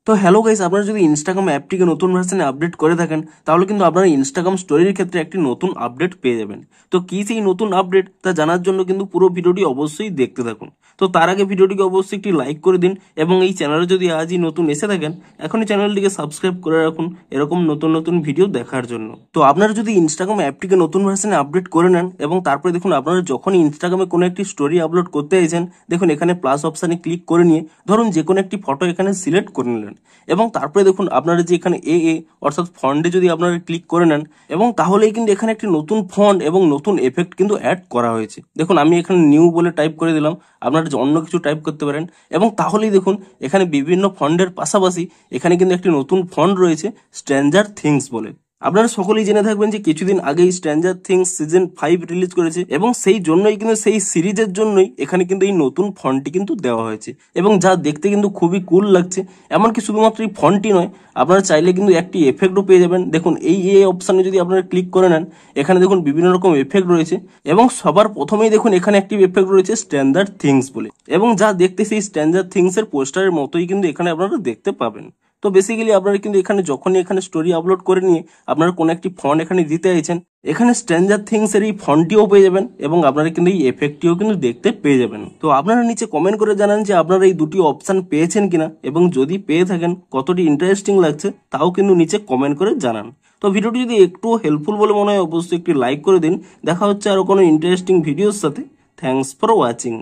তো hello guys, আপনারা যদি ইনস্টাগ্রাম অ্যাপটিকে নতুন ভার্সনে আপডেট করে থাকেন তাহলে কিন্তু আপনারা ইনস্টাগ্রাম স্টোরির ক্ষেত্রে একটি নতুন আপডেট পেয়ে যাবেন। তো কি সেই নতুন আপডেট তা জানার জন্য কিন্তু পুরো ভিডিওটি অবশ্যই দেখতে থাকুন। তো তার আগে ভিডিওটিকে অবশ্যই একটি লাইক করে দিন এবং এই চ্যানেলে যদি আজই নতুন এসে থাকেন এখনই চ্যানেলটিকে সাবস্ক্রাইব করে রাখুন এরকম নতুন নতুন ভিডিও দেখার জন্য। তো আপনারা যদি ইনস্টাগ্রাম অ্যাপটিকে নতুন ভার্সনে আপডেট করে নেন এবং তারপরে দেখুন আপনারা যখনই ইনস্টাগ্রামে কোনো একটি স্টোরি আপলোড করতে চাইছেন, দেখুন এখানে প্লাস অপশানে ক্লিক করে নিয়ে ধরুন যে কোনো একটি ফটো এখানে সিলেক্ট করে নিলেন এবং তারপরে দেখুন আপনারা যে এখানে অর্থাৎ ফন্টে যদি আপনারা ক্লিক করে নেন এবং তাহলেই কিন্তু এখানে একটি নতুন ফন্ট এবং নতুন এফেক্ট কিন্তু অ্যাড করা হয়েছে। দেখুন আমি এখানে নিউ বলে টাইপ করে দিলাম, আপনারা অন্য কিছু টাইপ করতে পারেন এবং তাহলেই দেখুন এখানে বিভিন্ন ফন্টের পাশাপাশি এখানে কিন্তু একটি নতুন ফন্ট রয়েছে স্ট্রেঞ্জার থিংস বলে। আপনারা সকলেই জেনে থাকবেন যে কিছুদিন আগেই স্ট্রেঞ্জার থিংস সিজন 5 রিলিজ করেছে এবং সেই জন্যই কিন্তু সেই সিরিজের জন্যই এখানে কিন্তু এই নতুন ফন্টটি কিন্তু দেওয়া হয়েছে এবং যা দেখতে কিন্তু খুবই কুল লাগছে। এমনকি শুধুমাত্র এই ফন্টটি নয়, আপনারা চাইলে কিন্তু একটি এফেক্টও পেয়ে যাবেন। দেখুন এই অপশানে যদি আপনারা ক্লিক করে নেন এখানে দেখুন বিভিন্ন রকম এফেক্ট রয়েছে এবং সবার প্রথমেই দেখুন এখানে একটি এফেক্ট রয়েছে স্ট্রেঞ্জার থিংস বলে এবং যা দেখতে সেই স্ট্রেঞ্জার থিংস এর পোস্টারের মতোই কিন্তু এখানে আপনারা দেখতে পাবেন। তো বেসিক্যালি আপনারা কিন্তু এখানে যখনই এখানে স্টোরি আপলোড করে নিয়ে আপনারা কোনো একটি ফন্ট এখানে দিতে চাইছেন, এখানে স্ট্রেঞ্জার থিংস এর এই ফন্টটিও পেয়ে যাবেন এবং আপনারা কিন্তু এই এফেক্টটিও কিন্তু দেখতে পেয়ে যাবেন। তো আপনারা নিচে কমেন্ট করে জানান যে আপনারা এই দুটি অপশন পেয়েছেন কিনা এবং যদি পেয়ে থাকেন কতটি ইন্টারেস্টিং লাগছে তাও কিন্তু নিচে কমেন্ট করে জানান। তো ভিডিওটি যদি একটু হেল্পফুল বলে মনে হয় অবশ্যই একটি লাইক করে দিন। দেখা হচ্ছে আরো কোনো ইন্টারেস্টিং ভিডিওর সাথে। Thanks for watching.